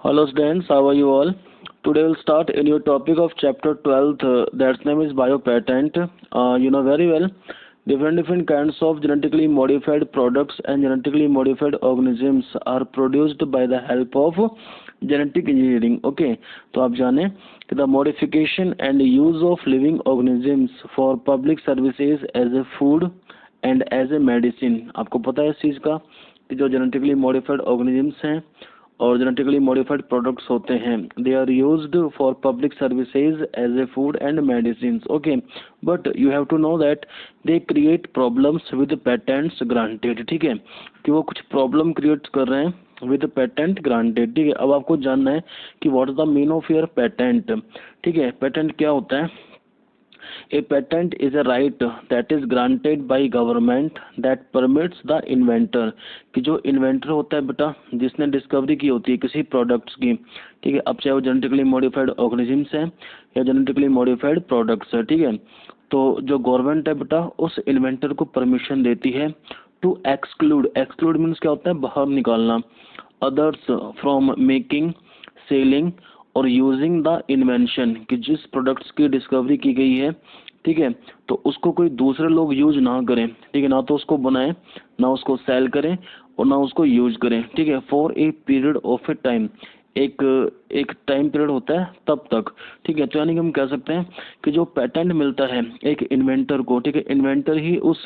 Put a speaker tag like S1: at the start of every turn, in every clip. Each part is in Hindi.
S1: Hello students, how are you all? Today we'll start a new topic of chapter 12th, that's name is biopatent. You know very well, different kinds of genetically modified products and genetically modified organisms are produced by the help of genetic engineering. Okay, तो आप जाने कि the modification and use of living organisms for public services as a food and as a medicine. आपको पता है इस चीज़ का कि जो जेनेटिकली मॉडिफाइड ऑर्गेनिजम्स हैं और जेनेटिकली मॉडिफाइड प्रोडक्ट्स होते हैं, they are used for public services as a food and medicine. Okay, but you have to know that they create problems with patents granted. ठीक है, कि वो कुछ प्रॉब्लम क्रिएट कर रहे हैं विद पेटेंट ग्रांटेड. ठीक है, अब आपको जानना है कि what is the mean of your patent. ठीक है, पेटेंट क्या होता है? A patent is a right that is granted by government that permits the inventor, कि जो इन्वेंटर होता है बेटा, जिसने डिस्कवरी की होती है किसी प्रोडक्ट्स की. ठीक है, अब चाहे वो जेनेटिकली मॉडिफाइड ऑर्गेनिजम्स हैं या जेनेटिकली मॉडिफाइड प्रोडक्ट्स है. ठीक है, तो जो गवर्नमेंट है बेटा उस इन्वेंटर को परमिशन देती है टू एक्सक्लूड. एक्सक्लूड मीन्स क्या होता है? बाहर निकालना. अदर्स फ्रॉम मेकिंग, सेलिंग और यूजिंग द इन्वेंशन, कि जिस प्रोडक्ट्स की डिस्कवरी की गई है, ठीक है, तो उसको कोई दूसरे लोग यूज ना करें. ठीक है, ना तो उसको बनाएं, ना उसको सेल करें और ना उसको यूज करें. ठीक है, for a period of A time, एक टाइम पीरियड होता है तब तक. ठीक है, तो यानी कि हम कह सकते हैं कि जो पेटेंट मिलता है एक इन्वेंटर को, ठीक है, इन्वेंटर ही उस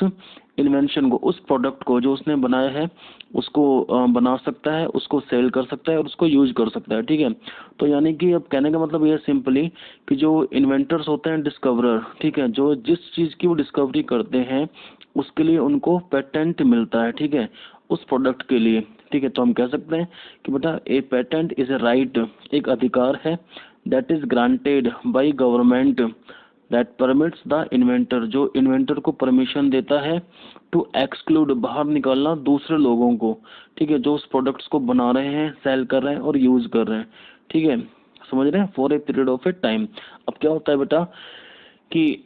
S1: इन्वेंशन को, उस प्रोडक्ट को जो उसने बनाया है उसको बना सकता है, उसको सेल कर सकता है और उसको यूज कर सकता है. ठीक है, तो यानी कि अब कहने का मतलब ये सिंपली कि जो इन्वेंटर्स होते हैं, डिस्कवरर, ठीक है, जो जिस चीज़ की वो डिस्कवरी करते हैं उसके लिए उनको पेटेंट मिलता है. ठीक है, उस प्रोडक्ट के लिए. ठीक है, तो हम कह सकते हैं कि बेटा ए पेटेंट इज ए राइट, एक अधिकार है, that is granted by government that permits the inventor, जो इन्वेंटर को परमिशन देता है टू एक्सक्लूड, बाहर निकालना दूसरे लोगों को. ठीक है, जो उस प्रोडक्ट्स को बना रहे हैं, सेल कर रहे हैं और यूज कर रहे हैं. ठीक है, समझ रहे हैं? For a period of A time. अब क्या होता है बेटा कि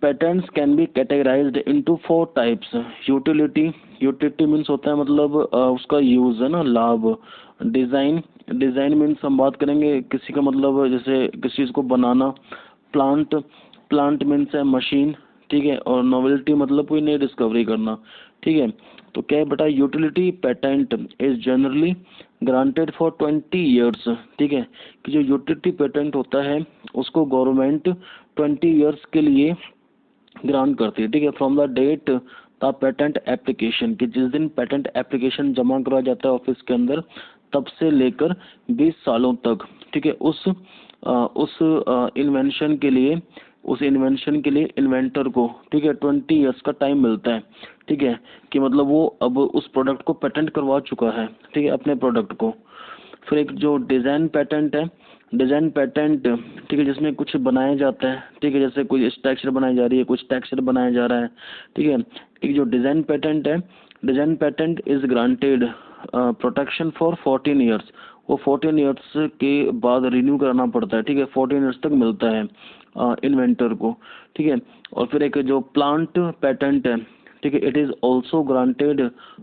S1: patterns can be categorised into 4 types. Utility, utility means होता है मतलब उसका यूज है ना, लाभ. डिजाइन, डिजाइन मीन्स हम बात करेंगे किसी का मतलब जैसे किसी चीज को बनाना. प्लांट, प्लांट मीन्स है मशीन. ठीक है, और नोवेल्टी मतलब कोई नई डिस्कवरी करना. ठीक है, तो क्या है बेटा, utility patent is generally granted for 20 years. ठीक है, कि जो यूटिलिटी पेटेंट होता है उसको गवर्नमेंट 20 ईयर्स के लिए ग्रांट करती है. ठीक है, from the date the patent application, कि जिस दिन पेटेंट एप्लीकेशन जमा करवाया जाता है ऑफिस के अंदर, तब से लेकर 20 सालों तक. ठीक है, उस इन्वेंशन के लिए, उस इन्वेंशन के लिए इन्वेंटर को, ठीक है, 20 ईयर्स का टाइम मिलता है. ठीक है, कि मतलब वो अब उस प्रोडक्ट को पेटेंट करवा चुका है. ठीक है, अपने प्रोडक्ट को. फिर एक जो डिज़ाइन पेटेंट है, डिज़ाइन पेटेंट, ठीक है, जिसमें कुछ बनाया जाता है. ठीक है, जैसे कोई स्ट्रक्चर बनाई जा रही है, कुछ टेक्सचर बनाया जा रहा है. ठीक है, एक जो डिज़ाइन पेटेंट है, design patent is granted protection for 14 years. वो 14 ईयर्स के बाद रिन्यू कराना पड़ता है. ठीक है, 14 ईयर्स तक मिलता है इन्वेंटर को. ठीक है, और फिर एक जो प्लांट पेटेंट है, ठीक है, it is also granted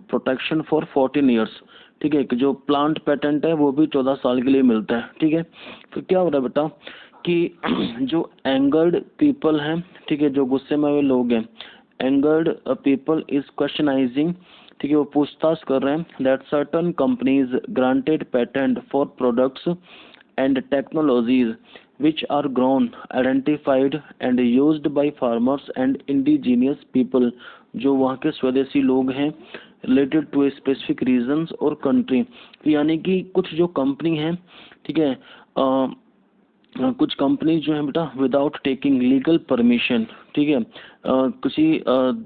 S1: protection for 14 years. ठीक है, कि जो प्लांट पेटेंट है वो भी 14 साल के लिए मिलता है. ठीक है, फिर क्या हो रहा है बेटा कि जो एंगर्ड पीपल हैं, ठीक है, जो गुस्से में हुए लोग हैं, एंगर्ड पीपल इज क्वेश्चनाइजिंग, ठीक है, वो पूछताछ कर रहे हैं that certain companies granted patent for products and technologies which are grown, identified and used by farmers and indigenous people, जो वहाँ के स्वदेशी लोग हैं, related to a specific regions और country. यानी कि कुछ जो कंपनी है, ठीक है, कुछ कंपनी जो है बेटा विदाउट टेकिंग लीगल परमिशन, ठीक है, किसी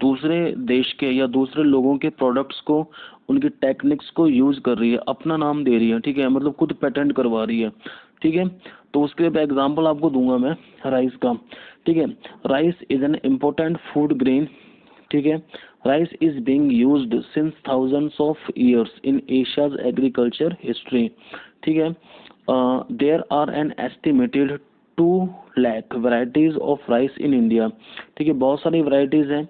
S1: दूसरे देश के या दूसरे लोगों के प्रोडक्ट्स को, उनकी टेक्निक्स को यूज कर रही है, अपना नाम दे रही है. ठीक है, मतलब खुद पेटेंट करवा रही है. ठीक है, तो उसके लिए एग्जांपल आपको दूंगा मैं राइस का. ठीक है, rice is an important food grain. ठीक है, rice is being used since thousands of years in Asia's agriculture history. ठीक है, there are an estimated 2 lakh varieties of rice in India. ठीक है, बहुत सारी वैरायटीज हैं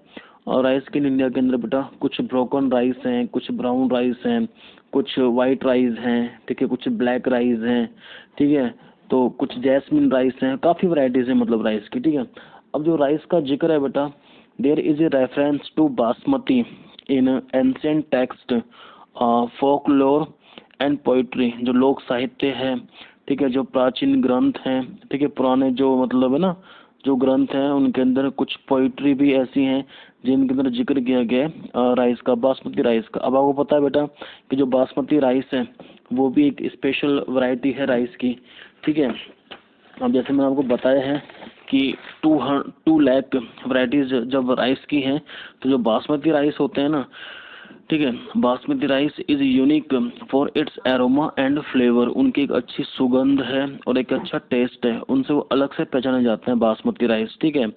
S1: और राइस की इंडिया के अंदर बेटा कुछ ब्रोकन राइस हैं, कुछ ब्राउन राइस हैं, कुछ वाइट राइस हैं, ठीक है, कुछ ब्लैक राइस हैं, ठीक है, तो कुछ जैस्मिन राइस हैं, काफ़ी वैरायटीज़ हैं मतलब राइस की, ठीक है। अब जो राइस का जिक्र है बेटा, there is a reference to basmati in ancient text, folklore and poetry, जो लोक साहित्य है, ठीक है, जो प्राचीन ग्रंथ हैं, ठीक है, पुराने जो मतलब है ना जो ग्रंथ हैं उनके अंदर कुछ पोइट्री भी ऐसी हैं जिनके अंदर जिक्र किया गया है राइस का, बासमती राइस का। अब आपको पता है बेटा कि जो बासमती राइस है वो भी एक स्पेशल वैरायटी है राइस की, ठीक है। अब जैसे मैंने आपको बताया है कि 2 लाख वैरायटीज जब राइस की हैं, तो जो बासमती राइस होते हैं ना, ठीक है, basmati rice is unique for its aroma and flavour, उनकी एक अच्छी सुगंध है और एक अच्छा टेस्ट है, उनसे वो अलग से पहचाने जाते हैं बासमती राइस, ठीक है।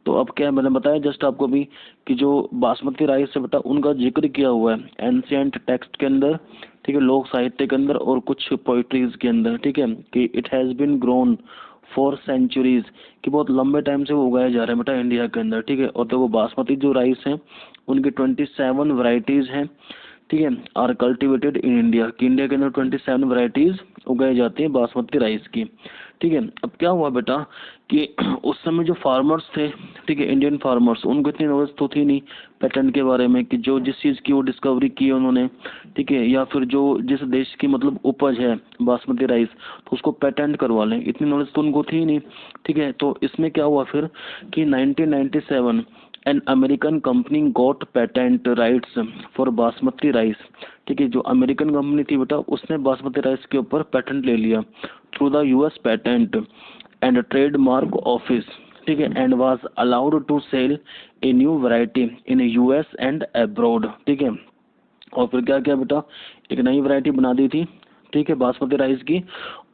S1: तो अब क्या मैंने बताया जस्ट आपको भी कि जो बासमती राइस है बेटा उनका जिक्र किया हुआ है एंशिएंट टेक्स्ट के अंदर, ठीक है, लोक साहित्य के अंदर और कुछ पोइट्रीज के अंदर, ठीक है, कि it has been grown for centuries, कि बहुत लंबे टाइम से वो उगाया जा रहा है बेटा इंडिया के अंदर, ठीक है। और तो वो बासमती जो राइस है उनकी 27 वैरायटीज हैं, ठीक है, आर कल्टिवेटेड इन इंडिया, कि इंडिया के अंदर 27 वैरायटीज उगाई जाती हैं बासमती राइस की, ठीक है। अब क्या हुआ बेटा कि उस समय जो फार्मर्स थे, ठीक है, इंडियन फार्मर्स, उनको इतनी नॉलेज तो थी नहीं पैटर्न के बारे में कि जो जिस चीज़ की वो डिस्कवरी की उन्होंने, ठीक है, या फिर जो जिस देश की मतलब उपज है बासमती राइस तो उसको पेटेंट करवा लें, इतनी नॉलेज तो उनको थी नहीं, ठीक है। तो इसमें क्या हुआ फिर कि 1997 an American company got patent rights for basmati rice, ठीक है, जो अमेरिकन कंपनी थी बेटा उसने बासमती राइस के ऊपर पेटेंट ले लिया through the US patent and trademark office, ठीक है, and was allowed to sell a new variety in US and abroad, ठीक है। और फिर क्या किया बेटा, एक नई वैरायटी बना दी थी, ठीक है, बासमती राइस की,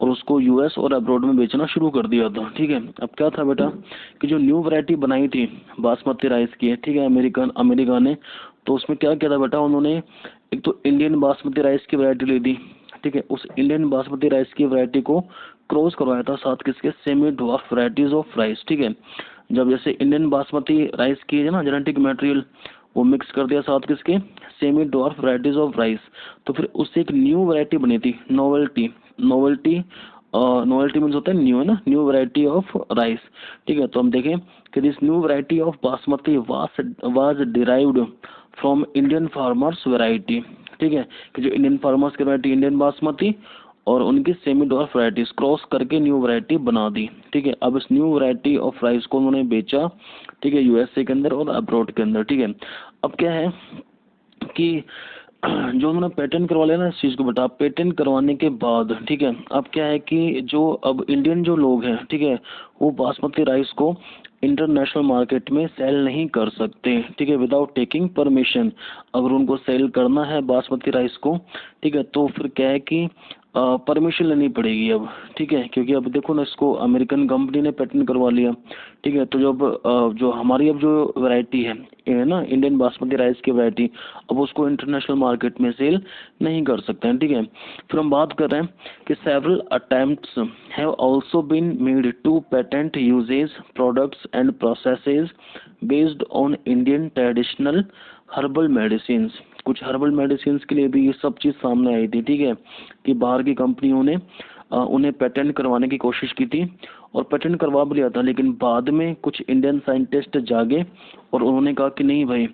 S1: और उसको यूएस और अब्रॉड में बेचना शुरू कर दिया था, ठीक है। अब क्या था बेटा कि जो न्यू वैरायटी बनाई थी बासमती राइस की, ठीक है, अमेरिका ने, तो उसमें क्या किया था बेटा उन्होंने, एक तो इंडियन बासमती राइस की वैरायटी ले दी, ठीक है, उस इंडियन बासमती राइस की वैरायटी को क्रॉस करवाया था साथ किसके, semi dwarf varieties of rice, ठीक है। जब जैसे इंडियन बासमती राइस की है ना जेनेटिक मटेरियल वो मिक्स कर दिया साथ किसके, semi dwarf varieties of rice, तो फिर उससे एक न्यू वैरायटी बनी थी, नोवेल्टी नोवेल्टी नोवेल्टी मीन्स होता है न्यू, है ना, न्यू वैरायटी ऑफ राइस, ठीक है। तो हम देखें कि this new variety of basmati was derived from Indian farmers variety, ठीक है, कि जो इंडियन फार्मर्स की वैरायटी इंडियन बासमती और उनकी सेमी ड्वार्फ वैराइटीज क्रॉस करके न्यू वैरायटी बना दी, ठीक है। अब इस न्यू वैरायटी ऑफ राइस को उन्होंने बेचा, ठीक है, यूएसए के अंदर और अब्रॉड के अंदर, ठीक है। अब क्या है कि जो उन्होंने पेटेंट करवा लिया ना इस चीज़ को बेटा, पेटेंट करवाने के बाद, ठीक है, अब क्या है कि जो अब इंडियन जो लोग हैं, ठीक है, वो बासमती राइस को इंटरनेशनल मार्केट में सेल नहीं कर सकते, ठीक है, विदाउट टेकिंग परमिशन। अगर उनको सेल करना है बासमती राइस को, ठीक है, तो फिर क्या है कि परमिशन लेनी पड़ेगी अब, ठीक है, क्योंकि अब देखो ना इसको अमेरिकन कंपनी ने पेटेंट करवा लिया, ठीक है। तो जब जो हमारी अब जो वैरायटी है ना इंडियन बासमती राइस की वैरायटी, अब उसको इंटरनेशनल मार्केट में सेल नहीं कर सकते हैं, ठीक है। फिर हम बात कर रहे हैं कि several attempts have also been made to patent uses products and processes based on Indian traditional herbal medicines, कुछ हर्बल मेडिसिन्स के लिए भी ये सब चीज़ सामने आई थी, ठीक है, कि बाहर की कंपनियों ने उन्हें पेटेंट करवाने की कोशिश की थी और पेटेंट करवा भी लिया था, लेकिन बाद में कुछ इंडियन साइंटिस्ट जागे और उन्होंने कहा कि नहीं भाई,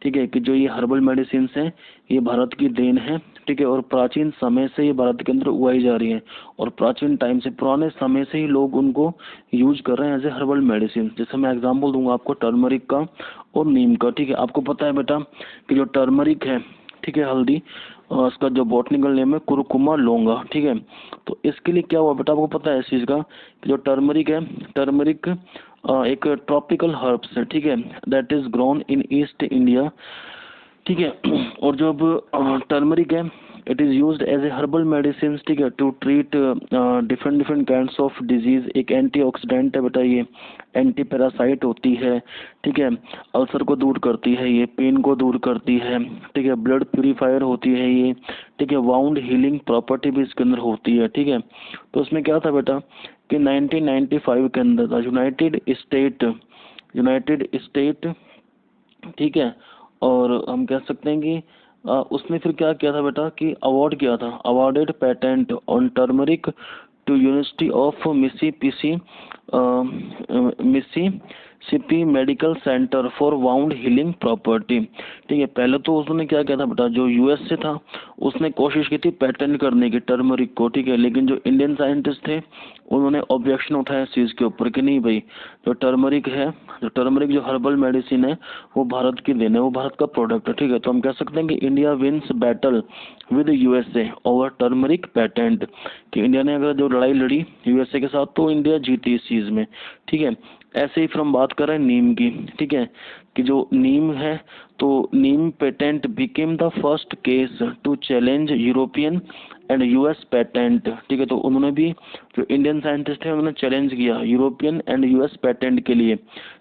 S1: ठीक है, कि जो ये हर्बल मेडिसिन्स हैं ये भारत की देन है, ठीक है, और प्राचीन समय से ये भारत के अंदर उगाई जा रही है और प्राचीन टाइम से पुराने समय से ही लोग उनको यूज कर रहे हैं एज ए हर्बल मेडिसिन। जैसे मैं एग्जाम्पल दूंगा आपको टर्मरिक का और नीम का, ठीक है। आपको पता है बेटा कि जो टर्मरिक है, ठीक है, हल्दी, और उसका जो बॉटनिकल नेम है कुरकुमा लौंगा, ठीक है। तो इसके लिए क्या हुआ बेटा, आपको पता है इस चीज़ का कि जो टर्मरिक है, टर्मरिक एक ट्रॉपिकल हर्ब्स है, ठीक है, that is grown in east India, ठीक है। और जो अब टर्मरिक है it is used as a herbal medicine, ठीक है, to treat different different kinds of disease, एक एंटीऑक्सीडेंट है बेटा, ये एंटी पैरासाइट होती है, ठीक है, अल्सर को दूर करती है, ये पेन को दूर करती है, ठीक है, ब्लड प्यूरीफायर होती है ये, ठीक है, वाउंड हीलिंग प्रॉपर्टी भी इसके अंदर होती है, ठीक है। तो उसमें क्या था बेटा कि 1995 के अंदर यूनाइटेड स्टेट ठीक है। और हम कह सकते हैं कि उसने फिर क्या किया था बेटा कि अवार्ड किया था, awarded patent on turmeric to University of Mississippi Medical Center for wound healing property. ठीक है, पहले तो उसने क्या किया था बेटा, जो यूएस से था उसने कोशिश की थी पेटेंट करने की टर्मरिक को। ठीक है, लेकिन जो इंडियन साइंटिस्ट थे उन्होंने ऑब्जेक्शन उठाया इस चीज़ के ऊपर कि नहीं भाई, जो टर्मरिक है, जो टर्मरिक जो हर्बल मेडिसिन है वो भारत की देन है, वो भारत का प्रोडक्ट है। ठीक है, तो हम कह सकते हैं कि India wins battle with USA over turmeric patent, कि इंडिया ने अगर जो लड़ाई लड़ी यूएसए के साथ तो इंडिया जीती इस चीज़ में। ठीक है, ऐसे ही फिर हम बात कर रहे हैं नीम की। ठीक है, कि जो नीम है तो neem patent became the first case to challenge European and US patent. ठीक है, तो उन्होंने भी, जो इंडियन साइंटिस्ट है उन्होंने चैलेंज किया यूरोपियन एंड यूएस पेटेंट के लिए।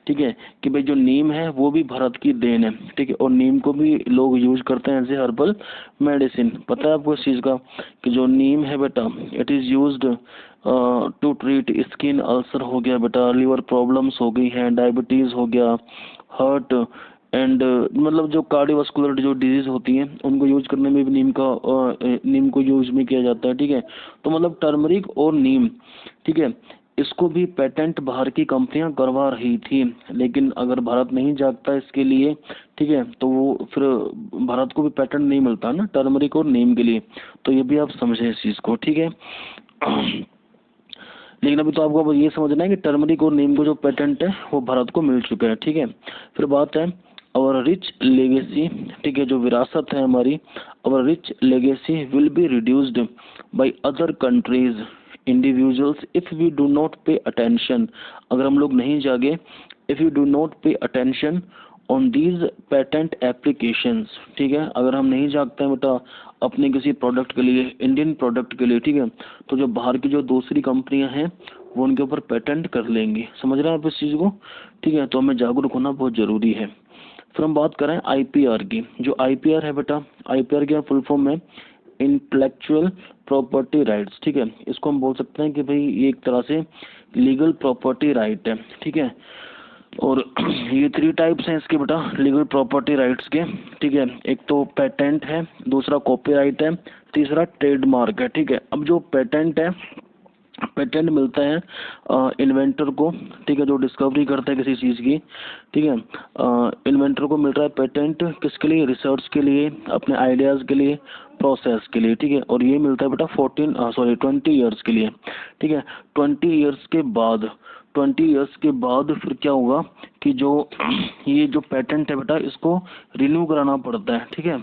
S1: ठीक है, कि भाई जो नीम है वो भी भारत की देन है। ठीक है, और नीम को भी लोग यूज करते हैं एज ए हर्बल मेडिसिन। पता है आपको इस चीज़ का कि जो नीम है बेटा, it is used to treat skin ulcer हो गया बेटा, लिवर प्रॉब्लम्स हो गई हैं, डायबिटीज़ हो गया, हार्ट एंड मतलब जो कार्डियोवास्कुलर जो डिजीज होती हैं उनको यूज करने में भी नीम को यूज में किया जाता है। ठीक है, तो मतलब टर्मरिक और नीम, ठीक है, इसको भी पेटेंट बाहर की कंपनियां करवा रही थी, लेकिन अगर भारत नहीं जागता इसके लिए, ठीक है, तो वो फिर भारत को भी पेटेंट नहीं मिलता ना टर्मरिक और नीम के लिए। तो ये भी आप समझे इस चीज़ को। ठीक है, लेकिन अभी तो आपको अब ये समझना है कि टर्मरिक और नीम को जो पेटेंट है वो भारत को मिल चुका है। ठीक है, फिर बात है और रिच लेगेसी। ठीक है, जो विरासत है हमारी, और rich legacy will be reduced by other countries individuals if we do not pay attention. अगर हम लोग नहीं जागे, if you do not pay attention on these patent applications. ठीक है, अगर हम नहीं जागते हैं बेटा अपने किसी प्रोडक्ट के लिए, इंडियन प्रोडक्ट के लिए, ठीक है, तो जो बाहर की जो दूसरी कंपनियां हैं वो उनके ऊपर पेटेंट कर लेंगी। समझ रहे हैं आप इस चीज़ को। ठीक है, तो हमें जागरूक होना बहुत ज़रूरी है। फिर हम बात करें आईपीआर की। जो आईपीआर है बेटा, आईपीआर की फुल फॉर्म है इंटेलेक्चुअल प्रॉपर्टी राइट्स। ठीक है, इसको हम बोल सकते हैं कि भाई ये एक तरह से लीगल प्रॉपर्टी राइट है। ठीक है, और ये 3 टाइप्स हैं इसके बेटा लीगल प्रॉपर्टी राइट्स के। ठीक है, एक तो पेटेंट है, दूसरा कॉपीराइट है, तीसरा ट्रेडमार्क है। ठीक है, अब जो पेटेंट है, पेटेंट मिलता है इन्वेंटर को। ठीक है, जो डिस्कवरी करता है किसी चीज़ की। ठीक है, इन्वेंटर को मिल रहा है पेटेंट किसके लिए, रिसर्च के लिए, अपने आइडियाज़ के लिए, प्रोसेस के लिए। ठीक है, और ये मिलता है बेटा 20 ईयर्स के लिए। ठीक है, 20 ईयर्स के बाद फिर क्या होगा कि जो ये जो पेटेंट है बेटा इसको रिन्यू कराना पड़ता है। ठीक है,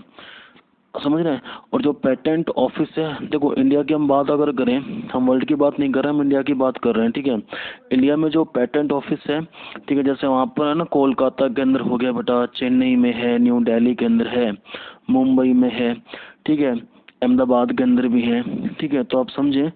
S1: समझ रहे हैं। और जो पेटेंट ऑफिस है, देखो इंडिया की हम बात अगर करें, हम वर्ल्ड की बात नहीं कर रहे हैं, हम इंडिया की बात कर रहे हैं। ठीक है, इंडिया में जो पेटेंट ऑफिस है, ठीक है, जैसे वहाँ पर है ना कोलकाता के अंदर हो गया बेटा, चेन्नई में है, न्यू दिल्ली के अंदर है, मुंबई में है, ठीक है, अहमदाबाद के अंदर भी है। ठीक है, तो आप समझे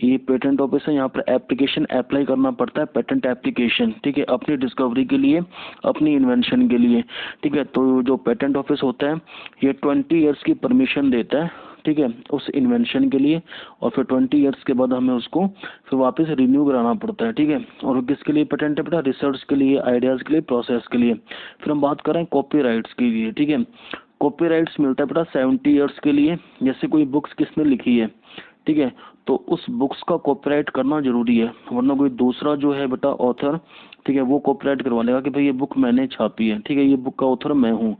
S1: ये पेटेंट ऑफिस है, यहाँ पर एप्लीकेशन अप्लाई करना पड़ता है, पेटेंट एप्लीकेशन। ठीक है, अपनी डिस्कवरी के लिए, अपनी इन्वेंशन के लिए। ठीक है, तो जो पेटेंट ऑफिस होता है ये 20 ईयर्स की परमिशन देता है। ठीक है, उस इन्वेंशन के लिए, और फिर 20 ईयर्स के बाद हमें उसको फिर वापस रिन्यू कराना पड़ता है। ठीक है, और किसके लिए पेटेंट है बेटा, रिसर्च के लिए, आइडियाज़ के लिए, प्रोसेस के लिए। फिर हम बात करें कॉपीराइट्स के लिए। ठीक है, कॉपीराइट्स मिलता है बेटा 70 ईयर्स के लिए। जैसे कोई बुक्स किसने लिखी है, ठीक है, तो उस बुक्स का कॉपीराइट करना जरूरी है, वरना कोई दूसरा जो है बेटा ऑथर, ठीक है, वो कॉपीराइट करवा लेगा कि भाई ये बुक मैंने छापी है। ठीक है, ये बुक का ऑथर मैं हूँ।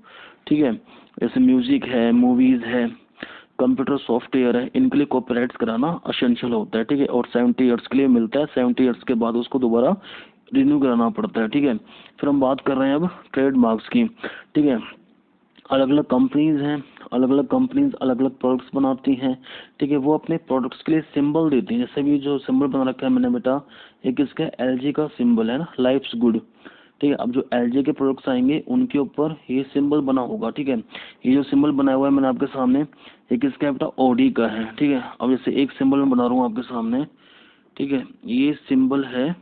S1: ठीक है, जैसे म्यूजिक है, मूवीज है, कंप्यूटर सॉफ्टवेयर है, इनके लिए कॉपीराइट्स कराना असेंशियल होता है। ठीक है, और 70 ईयर्स के लिए मिलता है, 70 ईयर्स के बाद उसको दोबारा रिन्यू कराना पड़ता है। ठीक है, फिर हम बात कर रहे हैं अब ट्रेडमार्क्स की। ठीक है, अलग अलग कंपनीज हैं, अलग अलग कंपनीज अलग अलग प्रोडक्ट्स बनाती हैं। ठीक है, वो अपने प्रोडक्ट्स के लिए सिंबल देती हैं। जैसे भी जो सिंबल बना रखा है मैंने बेटा, एक इसका एलजी का सिंबल है ना, लाइफ्स गुड। ठीक है, अब जो एलजी के प्रोडक्ट्स आएंगे उनके ऊपर ये सिंबल बना होगा। ठीक है, ये जो सिंबल बना हुआ है मैंने आपके सामने, एक इसका बेटा ऑडी का है। ठीक है, अब जैसे एक सिंबल मैं बना रहा हूँ आपके सामने। ठीक है, ये सिंबल है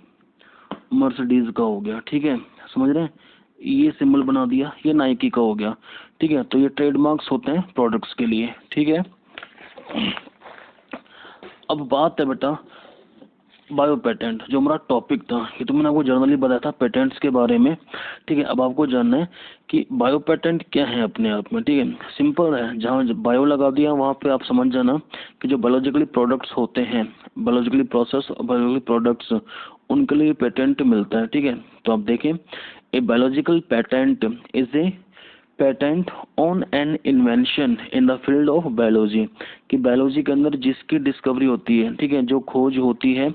S1: मर्सिडीज का हो गया। ठीक है, समझ रहे हैं, ये सिंबल बना दिया, ये नाइकी का हो गया। ठीक है, तो ये ट्रेडमार्क्स होते हैं प्रोडक्ट्स के लिए। ठीक है, अब बात है बेटा बायो पेटेंट जो हमारा टॉपिक था, ये तो मैंने आपको जनरली बताया था पेटेंट्स के बारे में, ठीक है। अब आपको जानना है कि बायो पेटेंट क्या है अपने आप में, ठीक है। सिंपल है, जहाँ बायो लगा दिया वहाँ पे आप समझ जाना कि जो बायोलॉजिकली प्रोडक्ट्स होते हैं, बायोलॉजिकली प्रोसेस, बायोलॉजिकली प्रोडक्ट्स, उनके लिए पेटेंट मिलता है, ठीक है। तो आप देखें, a biological patent is a patent on an invention in the field of biology, कि बायोलॉजी के अंदर जिसकी डिस्कवरी होती है, ठीक है, जो खोज होती है,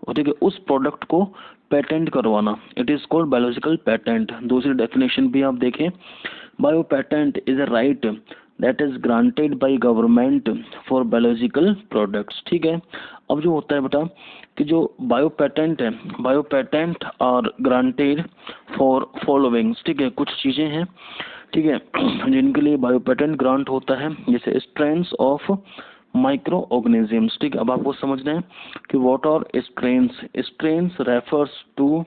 S1: और ठीक है, उस प्रोडक्ट को पेटेंट करवाना, it is called biological patent. दूसरी डेफिनेशन भी आप देखें, bio patent is a right that is granted by government for biological products, ठीक है। अब जो होता है बेटा कि जो बायो पेटेंट है, bio patent are granted for followings, ठीक है, कुछ चीजें हैं, ठीक है, जिनके लिए बायो पेटेंट ग्रांट होता है, जैसे स्ट्रेन्स ऑफ माइक्रो ऑर्गेनिजम्स, ठीक है। अब आपको समझना है कि what are strains. Strains refers to,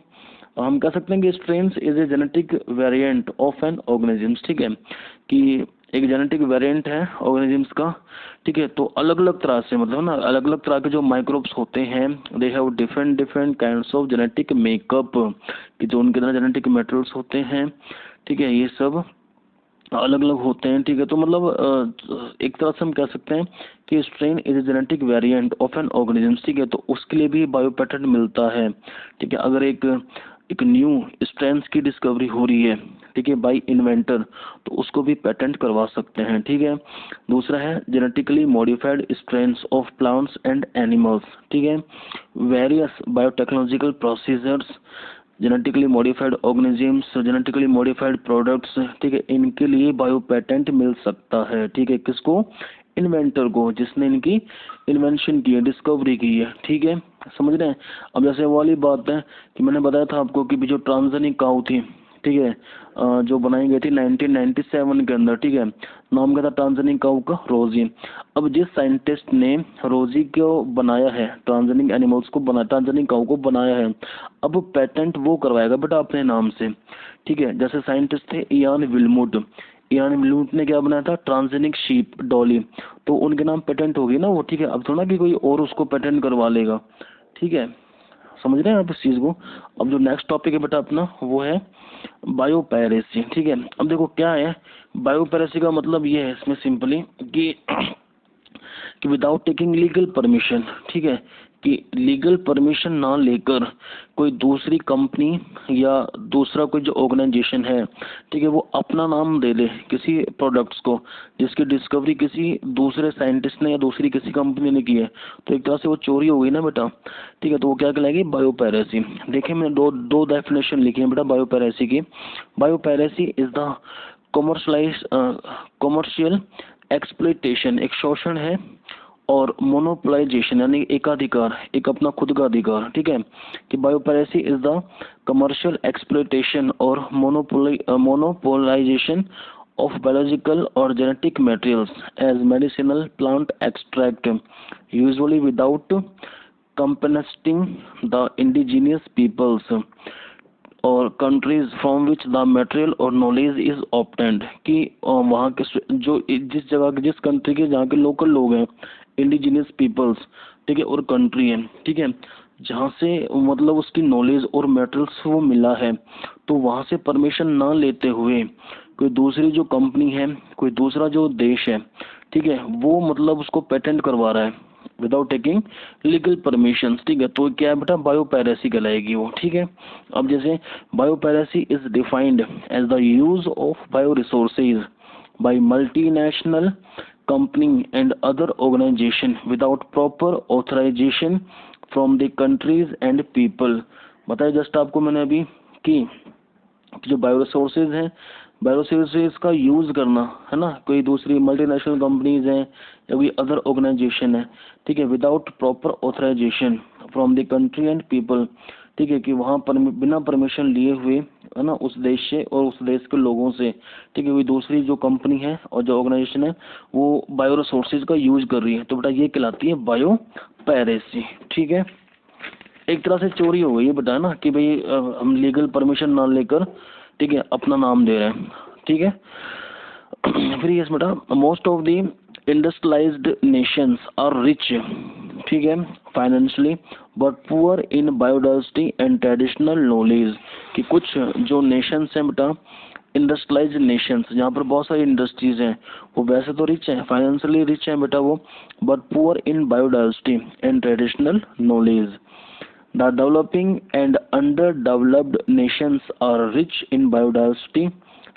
S1: हम कह सकते हैं कि strains is a genetic variant of an organisms, ठीक है, कि एक जेनेटिक वेरिएंट है ऑर्गेनिजम्स का, ठीक है। तो अलग अलग तरह से, मतलब ना, अलग अलग तरह के जो माइक्रोब्स होते हैं, they have different different kinds of genetic makeup, कि जो उनके अंदर जेनेटिक मटेरियल्स होते हैं, ठीक है, ये सब अलग अलग होते हैं, ठीक है। तो मतलब एक तरह से हम कह सकते हैं कि strain is a genetic variant of an organism, ठीक है। तो उसके लिए भी बायो पेटेंट मिलता है, ठीक है। अगर एक न्यू स्ट्रेन्स की डिस्कवरी हो रही है, ठीक है, बाय इन्वेंटर, तो उसको भी पेटेंट करवा सकते हैं, ठीक है। दूसरा है genetically modified strains of plants and animals, ठीक है। Various biotechnological procedures, genetically modified organisms, genetically modified products, ठीक है, इनके लिए बायो पेटेंट मिल सकता है, ठीक है। किसको? इन्वेंटर को, जिसने इनकी इन्वेंशन की है, डिस्कवरी की है, ठीक है, समझ रहे हैं। अब जैसे वो वाली बात है कि मैंने बताया था आपको कि जो ट्रांसजेनिक काऊ थी, ठीक है, जो बनाई गई थी 1997 के अंदर, ठीक है, नाम क्या था ट्रांसजेनिक काऊ का? रोजी। अब जिस साइंटिस्ट ने रोजी को बनाया है, ट्रांसजेनिक एनिमल्स को बनाया, ट्रांसजेनिक काऊ को बनाया है, अब पेटेंट वो करवाएगा बेटा अपने नाम से, ठीक है। जैसे साइंटिस्ट थे इयान विल्मुट, इयान विल्मुट ने क्या बनाया था? ट्रांसजेनिक शीप डॉली, तो उनके नाम पेटेंट होगी ना वो, ठीक है। अब थोड़ा कि कोई और उसको पेटेंट करवा लेगा, ठीक है, समझ रहे हैं आप इस चीज को। अब जो नेक्स्ट टॉपिक है बेटा अपना, वो है बायोपायरेसी, ठीक है। अब देखो क्या है बायोपायरेसी का मतलब, ये है इसमें सिंपली कि विदाउट टेकिंग लीगल परमिशन, ठीक है, कि लीगल परमिशन ना लेकर कोई दूसरी कंपनी या दूसरा कोई जो ऑर्गेनाइजेशन है, ठीक है, वो अपना नाम दे दे किसी प्रोडक्ट्स को जिसकी डिस्कवरी किसी दूसरे साइंटिस्ट ने या दूसरी किसी कंपनी ने की है, तो एक तरह से वो चोरी हो गई ना बेटा, ठीक है। तो वो क्या कहलाएगी? बायोपायरेसी। देखिए मैंने दो डेफिनेशन लिखी है बेटा बायोपायरेसी की। Biopiracy is the commercial exploitation, एक शोषण है, और मोनोपोलाइजेशन यानी एकाधिकार, एक अपना खुद का अधिकार, ठीक है, कि biopiracy is the commercial exploitation और monopolisation of biological or genetic materials as medicinal plant extract, usually without compensating the indigenous peoples और countries from which the material और नॉलेज इज ऑब्टेन्ड, कि वहाँ के जो जिस जगह के, जिस कंट्री के जहाँ के लोकल लोग हैं, इंडिजिनियस पीपल्स, ठीक है, और कंट्री है, ठीक है, जहाँ से मतलब उसकी नॉलेज और मटेरियल्स वो मिला है, तो वहाँ से परमिशन ना लेते हुए कोई दूसरी जो कंपनी है, कोई दूसरा जो देश है, ठीक है, वो मतलब उसको पेटेंट करवा रहा है विदाउट टेकिंग लीगल परमिशन, ठीक है, तो क्या है बेटा? बायोपायरेसी कहलाएगी वो, ठीक है। अब जैसे biopiracy is defined as the use of bio resources by multinational company and other organization without proper authorization from the countries and people. बताया जस्ट आपको मैंने अभी कि जो बायो रिसोर्सेज हैं, बायो रिसोर्सेज का यूज करना है ना, कोई दूसरी मल्टीनेशनल कंपनीज हैं या कोई अदर ऑर्गेनाइजेशन है, ठीक है, without proper authorization from the country and people, ठीक है, कि वहाँ पर बिना परमिशन लिए हुए, है ना, उस देश से और उस देश के लोगों से, ठीक है, कोई दूसरी जो कंपनी है और जो ऑर्गेनाइजेशन है वो बायो रिसोर्सेज का यूज कर रही है, तो बेटा ये कहलाती है बायोपायरेसी, ठीक है। एक तरह से चोरी हो गई है बेटा, ना, कि भाई हम लीगल परमिशन ना लेकर, ठीक है, अपना नाम दे रहे हैं, ठीक है। फिर यस बेटा, most of the industrialized nations are rich, ठीक है, financially but poor in biodiversity and traditional knowledge, कि कुछ जो नेशंस हैं बेटा, इंडस्ट्रियलाइज नेशंस, जहाँ पर बहुत सारी इंडस्ट्रीज हैं, वो वैसे तो रिच हैं, फाइनेंशियली रिच हैं बेटा वो, but poor in biodiversity and traditional knowledge. The developing and underdeveloped nations are rich in biodiversity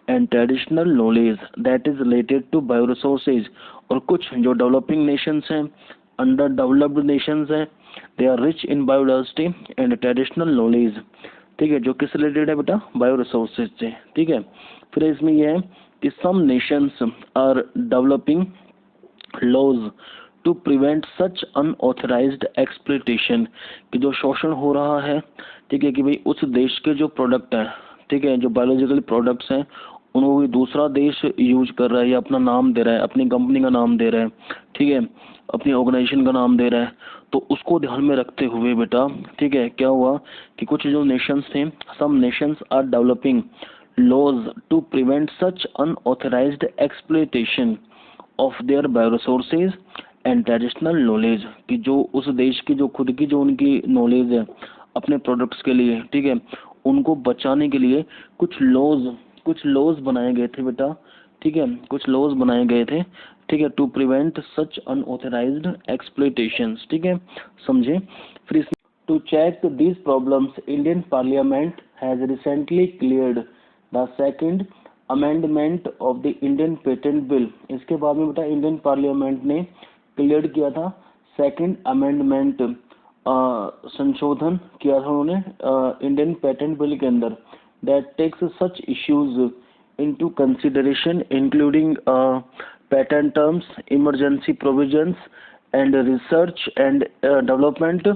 S1: and traditional knowledge that is related to bioresources. और कुछ जो developing nations हैं, underdeveloped nations हैं, they are rich in biodiversity and traditional knowledge. ठीक है, जो किस रिलेटेड है बेटा, बायोरिसोर्सेज से. ठीक है, फिर इसमें यह है कि some nations are developing laws to prevent such unauthorised exploitation, कि जो शोषण हो रहा है, ठीक है, कि भाई उस देश के जो प्रोडक्ट हैं, ठीक है, जो बायोलॉजिकल प्रोडक्ट्स हैं, उनको कोई दूसरा देश यूज कर रहा है या अपना नाम दे रहा है, अपनी कंपनी का नाम दे रहा है, ठीक है, अपनी ऑर्गेनाइजेशन का नाम दे रहा है, तो उसको ध्यान में रखते हुए बेटा, ठीक है, क्या हुआ कि कुछ जो नेशंस थे, some nations are developing laws to prevent such unauthorised exploitation of their bioresources and traditional knowledge, कि जो उस देश की जो खुद की जो उनकी नॉलेज है अपने प्रोडक्ट्स के लिए, ठीक है, उनको बचाने के लिए कुछ लॉज बनाए गए थे बेटा. ठीक है, कुछ लॉज बनाए गए थे, ठीक है, to prevent such unauthorized exploitations. ठीक है, समझे. फिर to check these problems Indian parliament has recently cleared the second amendment of the Indian patent bill. इसके बाद में बेटा इंडियन पार्लियामेंट ने क्लियर किया था सेकंड अमेंडमेंट, संशोधन किया था उन्होंने इंडियन पेटेंट बिल के अंदर, that takes such issues into consideration including patent terms, emergency provisions and research and development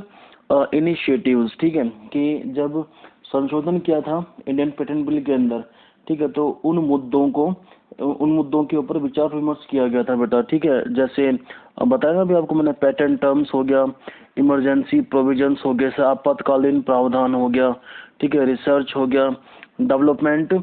S1: initiatives. ठीक है, कि जब संशोधन किया था इंडियन पेटेंट बिल के अंदर, ठीक है, तो उन मुद्दों के ऊपर विचार विमर्श किया गया था बेटा. ठीक है, जैसे बताया अभी आपको मैंने, पेटेंट टर्म्स हो गया, इमरजेंसी प्रोविजंस हो गया, आपातकालीन प्रावधान हो गया, ठीक है, रिसर्च हो गया, डेवलपमेंट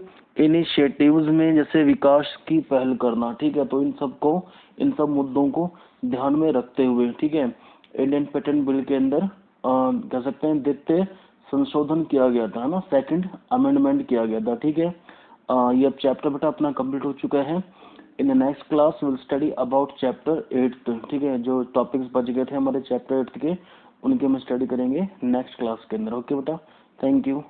S1: इनिशिएटिव्स में जैसे विकास की पहल करना. ठीक है, तो इन सब मुद्दों को ध्यान में रखते हुए, ठीक है, इंडियन पेटेंट बिल के अंदर कह सकते हैं द्वितीय संशोधन किया गया था, है ना, सेकंड अमेंडमेंट किया गया था. ठीक है, ये अब चैप्टर बेटा अपना कंप्लीट हो चुका है. In the next class will study about chapter 8. ठीक है, जो टॉपिक्स बच गए थे हमारे चैप्टर 8 के, उनके हम स्टडी करेंगे नेक्स्ट क्लास के अंदर. ओके बेटा, थैंक यू.